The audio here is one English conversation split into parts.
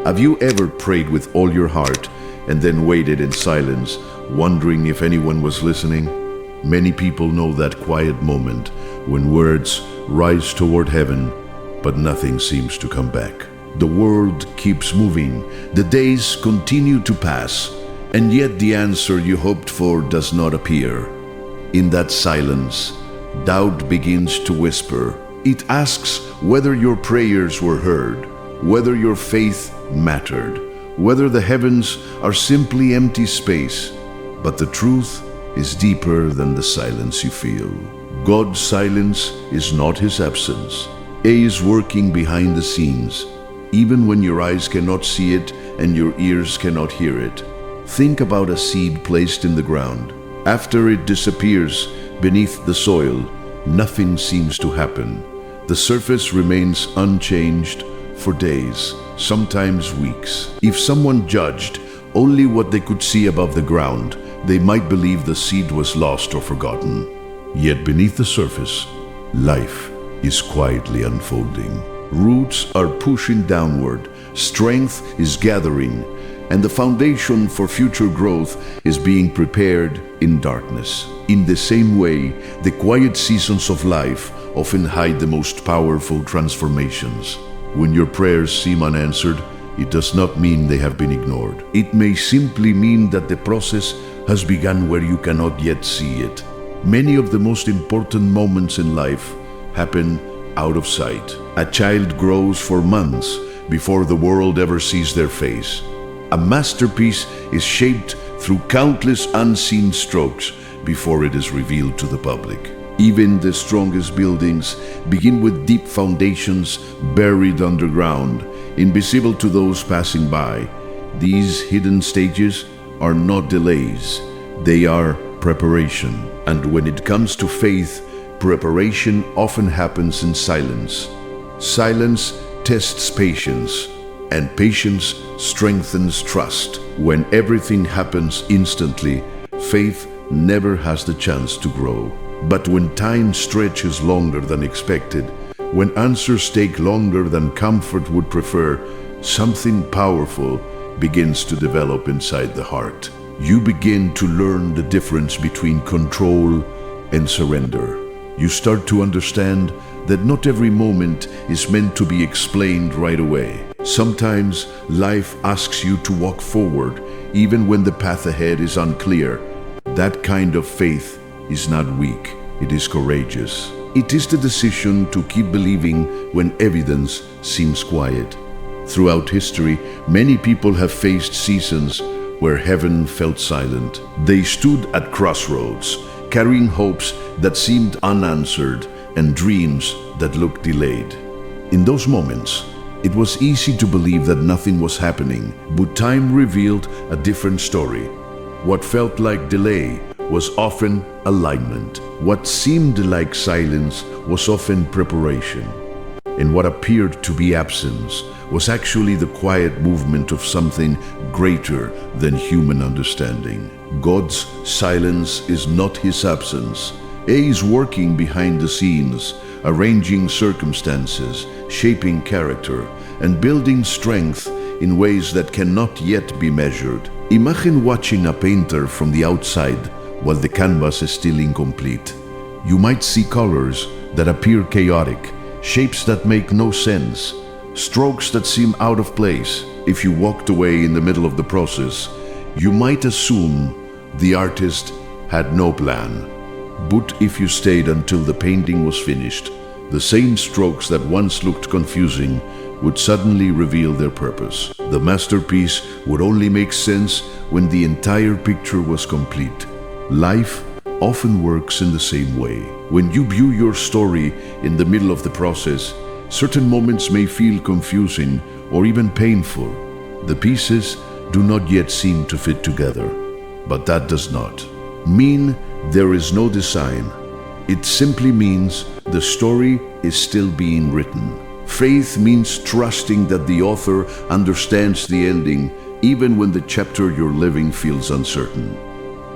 Have you ever prayed with all your heart and then waited in silence, wondering if anyone was listening? Many people know that quiet moment when words rise toward heaven, but nothing seems to come back. The world keeps moving, the days continue to pass, and yet the answer you hoped for does not appear. In that silence, doubt begins to whisper. It asks whether your prayers were heard, whether your faith mattered, whether the heavens are simply empty space. But the truth is deeper than the silence you feel. God's silence is not his absence. He is working behind the scenes, even when your eyes cannot see it and your ears cannot hear it. Think about a seed placed in the ground. After it disappears beneath the soil, nothing seems to happen. The surface remains unchanged for days, sometimes weeks. If someone judged only what they could see above the ground, they might believe the seed was lost or forgotten. Yet beneath the surface, life is quietly unfolding. Roots are pushing downward, strength is gathering, and the foundation for future growth is being prepared in darkness. In the same way, the quiet seasons of life often hide the most powerful transformations. When your prayers seem unanswered, it does not mean they have been ignored. It may simply mean that the process has begun where you cannot yet see it. Many of the most important moments in life happen out of sight. A child grows for months before the world ever sees their face. A masterpiece is shaped through countless unseen strokes before it is revealed to the public. Even the strongest buildings begin with deep foundations buried underground, invisible to those passing by. These hidden stages are not delays, they are preparation. And when it comes to faith, preparation often happens in silence. Silence tests patience, and patience strengthens trust. When everything happens instantly, faith never has the chance to grow. But when time stretches longer than expected, when answers take longer than comfort would prefer, something powerful begins to develop inside the heart. You begin to learn the difference between control and surrender. You start to understand that not every moment is meant to be explained right away. Sometimes life asks you to walk forward, even when the path ahead is unclear. That kind of faith is not weak, it is courageous. It is the decision to keep believing when evidence seems quiet. Throughout history, many people have faced seasons where heaven felt silent. They stood at crossroads, carrying hopes that seemed unanswered and dreams that looked delayed. In those moments, it was easy to believe that nothing was happening, but time revealed a different story. What felt like delay was often alignment. What seemed like silence was often preparation. And what appeared to be absence was actually the quiet movement of something greater than human understanding. God's silence is not his absence. He is working behind the scenes, arranging circumstances, shaping character, and building strength in ways that cannot yet be measured. Imagine watching a painter from the outside while the canvas is still incomplete. You might see colors that appear chaotic, shapes that make no sense, strokes that seem out of place. If you walked away in the middle of the process, you might assume the artist had no plan. But if you stayed until the painting was finished, the same strokes that once looked confusing would suddenly reveal their purpose. The masterpiece would only make sense when the entire picture was complete. Life often works in the same way. When you view your story in the middle of the process, certain moments may feel confusing or even painful. The pieces do not yet seem to fit together. But that does not mean there is no design. It simply means the story is still being written. Faith means trusting that the author understands the ending, even when the chapter you're living feels uncertain.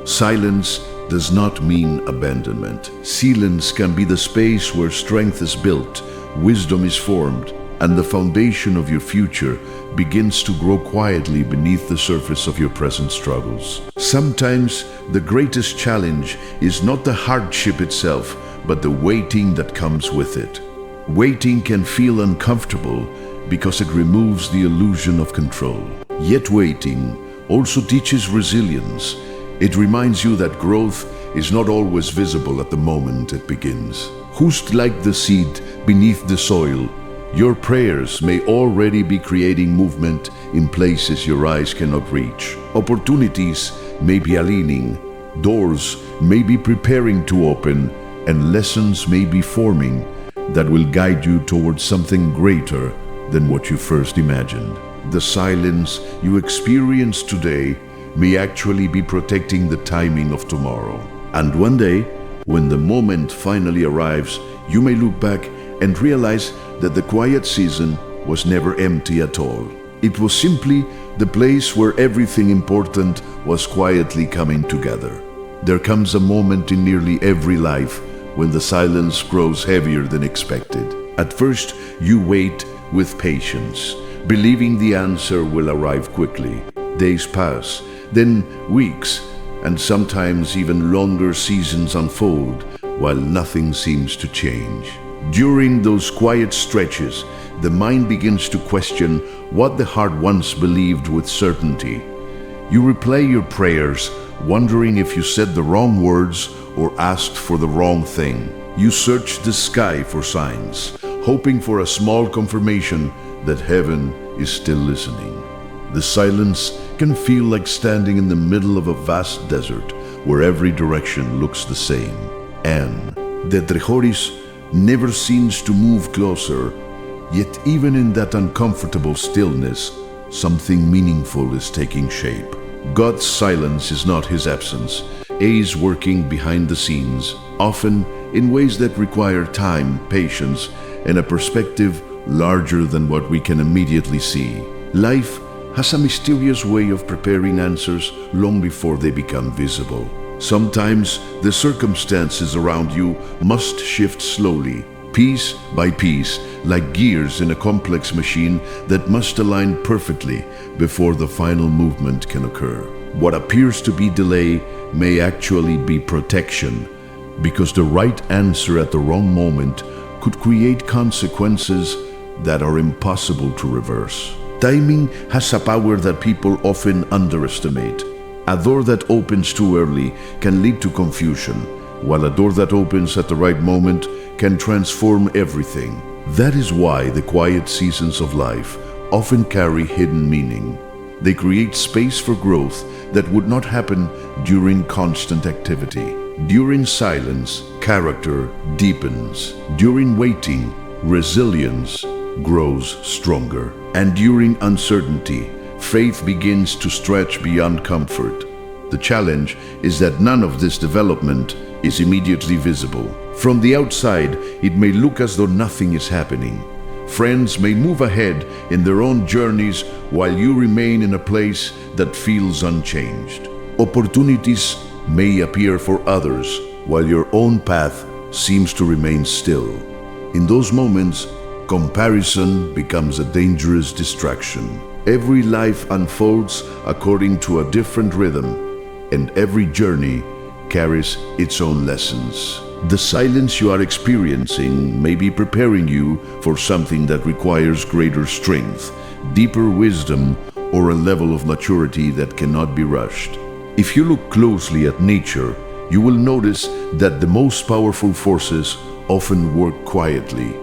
Silence does not mean abandonment. Silence can be the space where strength is built, wisdom is formed, and the foundation of your future begins to grow quietly beneath the surface of your present struggles. Sometimes the greatest challenge is not the hardship itself, but the waiting that comes with it. Waiting can feel uncomfortable because it removes the illusion of control. Yet waiting also teaches resilience. It reminds you that growth is not always visible at the moment it begins. Just like the seed beneath the soil, your prayers may already be creating movement in places your eyes cannot reach. Opportunities may be aligning, doors may be preparing to open, and lessons may be forming that will guide you towards something greater than what you first imagined. The silence you experience today may actually be protecting the timing of tomorrow. And one day, when the moment finally arrives, you may look back and realize that the quiet season was never empty at all. It was simply the place where everything important was quietly coming together. There comes a moment in nearly every life when the silence grows heavier than expected. At first, you wait with patience, believing the answer will arrive quickly. Days pass, then weeks, and sometimes even longer seasons unfold while nothing seems to change. During those quiet stretches, the mind begins to question what the heart once believed with certainty. You replay your prayers, wondering if you said the wrong words or asked for the wrong thing. You search the sky for signs, hoping for a small confirmation that heaven is still listening. The silence can feel like standing in the middle of a vast desert where every direction looks the same. And the Trejoris never seems to move closer, yet even in that uncomfortable stillness, something meaningful is taking shape. God's silence is not his absence. He is working behind the scenes, often in ways that require time, patience, and a perspective larger than what we can immediately see. Life has a mysterious way of preparing answers long before they become visible. Sometimes the circumstances around you must shift slowly, piece by piece, like gears in a complex machine that must align perfectly before the final movement can occur. What appears to be delay may actually be protection, because the right answer at the wrong moment could create consequences that are impossible to reverse. Timing has a power that people often underestimate. A door that opens too early can lead to confusion, while a door that opens at the right moment can transform everything. That is why the quiet seasons of life often carry hidden meaning. They create space for growth that would not happen during constant activity. During silence, character deepens. During waiting, resilience grows stronger. And during uncertainty, faith begins to stretch beyond comfort. The challenge is that none of this development is immediately visible. From the outside, it may look as though nothing is happening. Friends may move ahead in their own journeys while you remain in a place that feels unchanged. Opportunities may appear for others while your own path seems to remain still. In those moments, comparison becomes a dangerous distraction. Every life unfolds according to a different rhythm, and every journey carries its own lessons. The silence you are experiencing may be preparing you for something that requires greater strength, deeper wisdom, or a level of maturity that cannot be rushed. If you look closely at nature, you will notice that the most powerful forces often work quietly.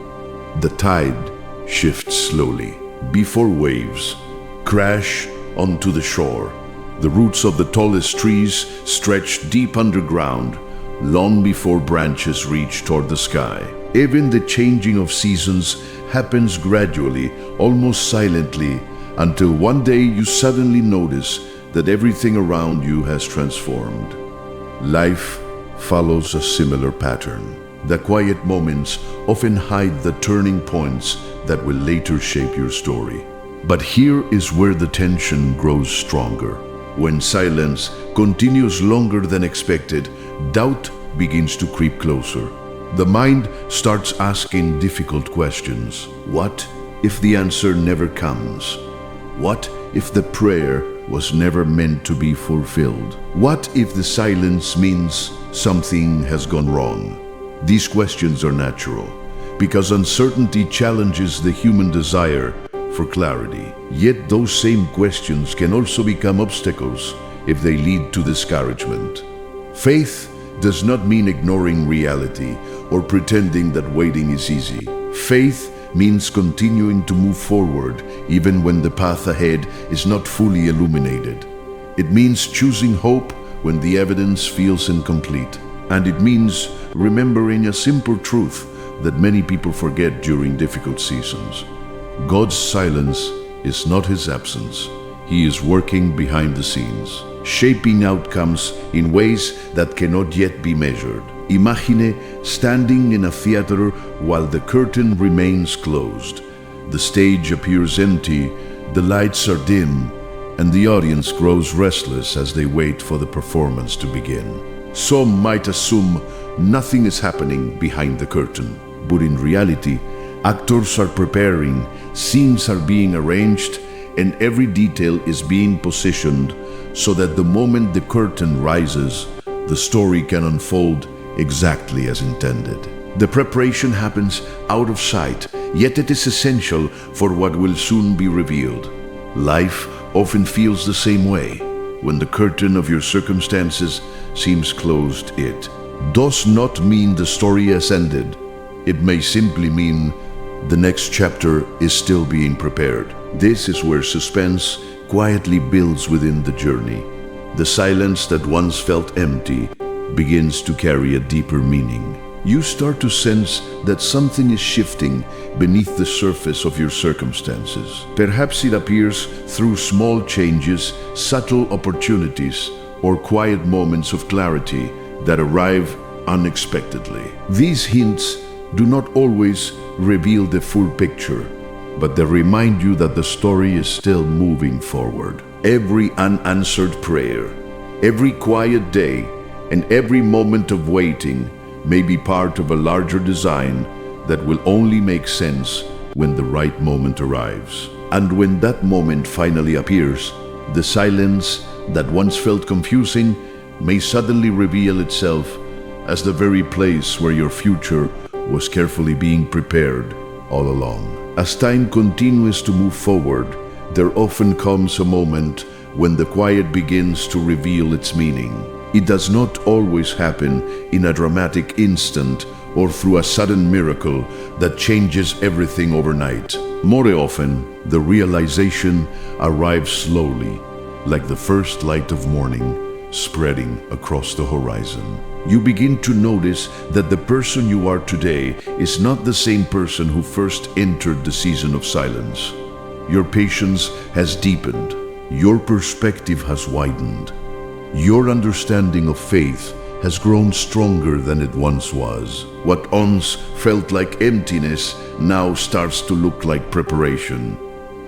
The tide shifts slowly before waves crash onto the shore. The roots of the tallest trees stretch deep underground, long before branches reach toward the sky. Even the changing of seasons happens gradually, almost silently, until one day you suddenly notice that everything around you has transformed. Life follows a similar pattern. The quiet moments often hide the turning points that will later shape your story. But here is where the tension grows stronger. When silence continues longer than expected, doubt begins to creep closer. The mind starts asking difficult questions. What if the answer never comes? What if the prayer was never meant to be fulfilled? What if the silence means something has gone wrong? These questions are natural because uncertainty challenges the human desire for clarity. Yet those same questions can also become obstacles if they lead to discouragement. Faith does not mean ignoring reality or pretending that waiting is easy. Faith means continuing to move forward even when the path ahead is not fully illuminated. It means choosing hope when the evidence feels incomplete. And it means remembering a simple truth that many people forget during difficult seasons. God's silence is not his absence. He is working behind the scenes, shaping outcomes in ways that cannot yet be measured. Imagine standing in a theater while the curtain remains closed. The stage appears empty, the lights are dim, and the audience grows restless as they wait for the performance to begin. Some might assume nothing is happening behind the curtain, but in reality, actors are preparing, scenes are being arranged, and every detail is being positioned so that the moment the curtain rises, the story can unfold exactly as intended. The preparation happens out of sight, yet it is essential for what will soon be revealed. Life often feels the same way. When the curtain of your circumstances seems closed, it does not mean the story has ended. It may simply mean the next chapter is still being prepared. This is where suspense quietly builds within the journey. The silence that once felt empty begins to carry a deeper meaning. You start to sense that something is shifting beneath the surface of your circumstances. Perhaps it appears through small changes, subtle opportunities, or quiet moments of clarity that arrive unexpectedly. These hints do not always reveal the full picture, but they remind you that the story is still moving forward. Every unanswered prayer, every quiet day, and every moment of waiting may be part of a larger design that will only make sense when the right moment arrives. And when that moment finally appears, the silence that once felt confusing may suddenly reveal itself as the very place where your future was carefully being prepared all along. As time continues to move forward, there often comes a moment when the quiet begins to reveal its meaning. It does not always happen in a dramatic instant or through a sudden miracle that changes everything overnight. More often, the realization arrives slowly, like the first light of morning spreading across the horizon. You begin to notice that the person you are today is not the same person who first entered the season of silence. Your patience has deepened. Your perspective has widened. Your understanding of faith has grown stronger than it once was. What once felt like emptiness now starts to look like preparation.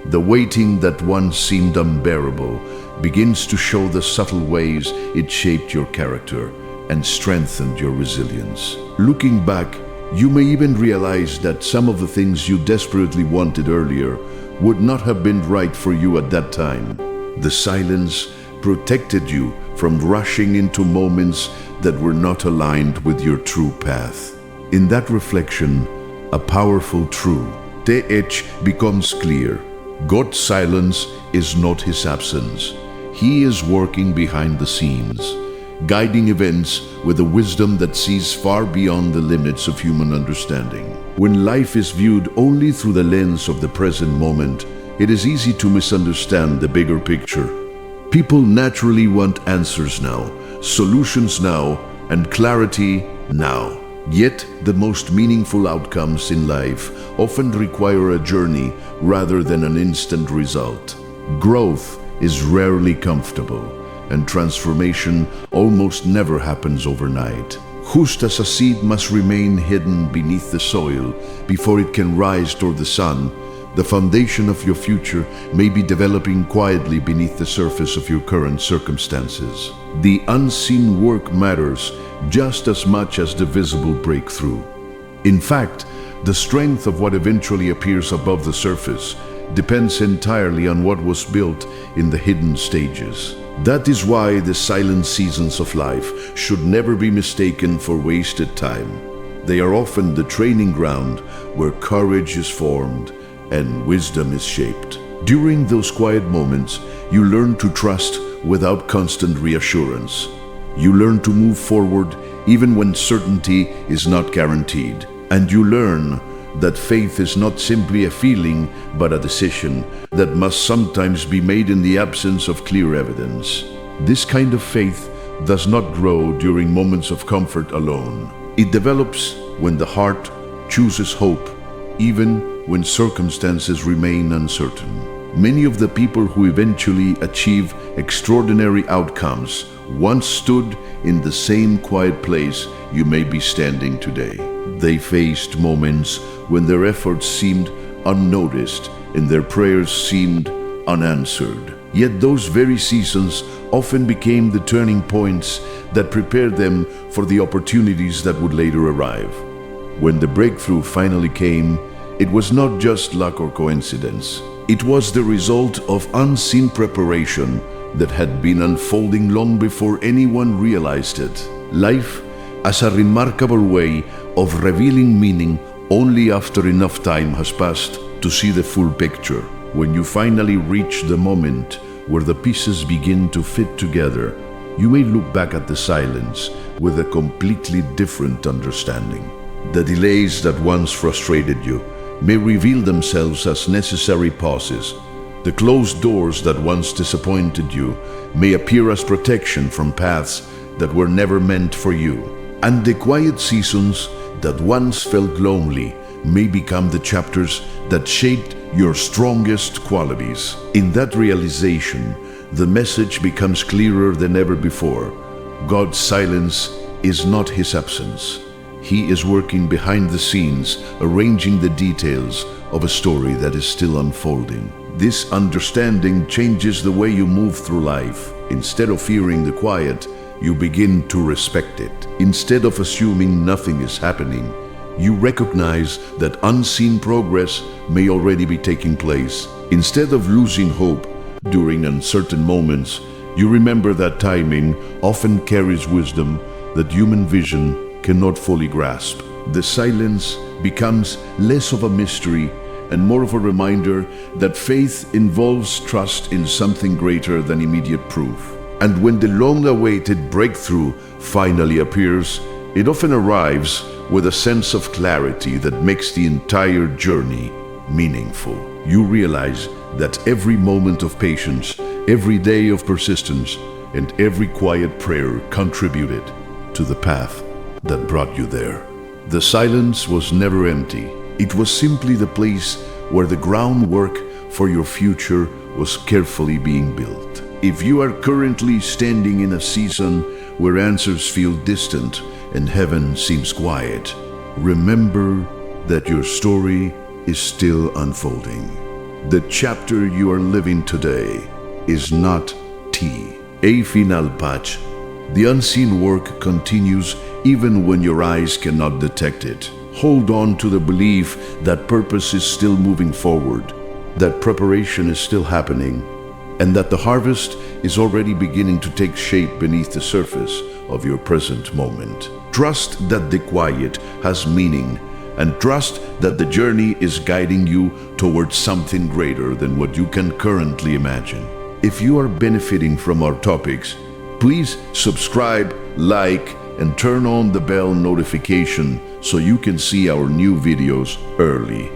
The waiting that once seemed unbearable begins to show the subtle ways it shaped your character and strengthened your resilience. Looking back, you may even realize that some of the things you desperately wanted earlier would not have been right for you at that time. The silence protected you from rushing into moments that were not aligned with your true path. In that reflection, a powerful truth becomes clear. God's silence is not his absence. He is working behind the scenes, guiding events with a wisdom that sees far beyond the limits of human understanding. When life is viewed only through the lens of the present moment, it is easy to misunderstand the bigger picture. People naturally want answers now, solutions now, and clarity now. Yet, the most meaningful outcomes in life often require a journey rather than an instant result. Growth is rarely comfortable, and transformation almost never happens overnight. Just as a seed must remain hidden beneath the soil before it can rise toward the sun, the foundation of your future may be developing quietly beneath the surface of your current circumstances. The unseen work matters just as much as the visible breakthrough. In fact, the strength of what eventually appears above the surface depends entirely on what was built in the hidden stages. That is why the silent seasons of life should never be mistaken for wasted time. They are often the training ground where courage is formed and wisdom is shaped. During those quiet moments, you learn to trust without constant reassurance. You learn to move forward even when certainty is not guaranteed. And you learn that faith is not simply a feeling, but a decision that must sometimes be made in the absence of clear evidence. This kind of faith does not grow during moments of comfort alone. It develops when the heart chooses hope, even when circumstances remain uncertain. Many of the people who eventually achieve extraordinary outcomes once stood in the same quiet place you may be standing today. They faced moments when their efforts seemed unnoticed and their prayers seemed unanswered. Yet those very seasons often became the turning points that prepared them for the opportunities that would later arrive. When the breakthrough finally came, it was not just luck or coincidence. It was the result of unseen preparation that had been unfolding long before anyone realized it. Life as a remarkable way of revealing meaning only after enough time has passed to see the full picture. When you finally reach the moment where the pieces begin to fit together, you may look back at the silence with a completely different understanding. The delays that once frustrated you may reveal themselves as necessary pauses. The closed doors that once disappointed you may appear as protection from paths that were never meant for you. And the quiet seasons that once felt lonely may become the chapters that shaped your strongest qualities. In that realization, the message becomes clearer than ever before. God's silence is not His absence. He is working behind the scenes, arranging the details of a story that is still unfolding. This understanding changes the way you move through life. Instead of fearing the quiet, you begin to respect it. Instead of assuming nothing is happening, you recognize that unseen progress may already be taking place. Instead of losing hope during uncertain moments, you remember that timing often carries wisdom that human vision cannot fully grasp. The silence becomes less of a mystery and more of a reminder that faith involves trust in something greater than immediate proof. And when the long-awaited breakthrough finally appears, it often arrives with a sense of clarity that makes the entire journey meaningful. You realize that every moment of patience, every day of persistence, and every quiet prayer contributed to the path that brought you there. The silence was never empty. It was simply the place where the groundwork for your future was carefully being built. If you are currently standing in a season where answers feel distant and heaven seems quiet, remember that your story is still unfolding. The chapter you are living today is not a final patch. The unseen work continues even when your eyes cannot detect it. Hold on to the belief that purpose is still moving forward, that preparation is still happening, and that the harvest is already beginning to take shape beneath the surface of your present moment. Trust that the quiet has meaning, and trust that the journey is guiding you towards something greater than what you can currently imagine. If you are benefiting from our topics, please subscribe, like, and turn on the bell notification so you can see our new videos early.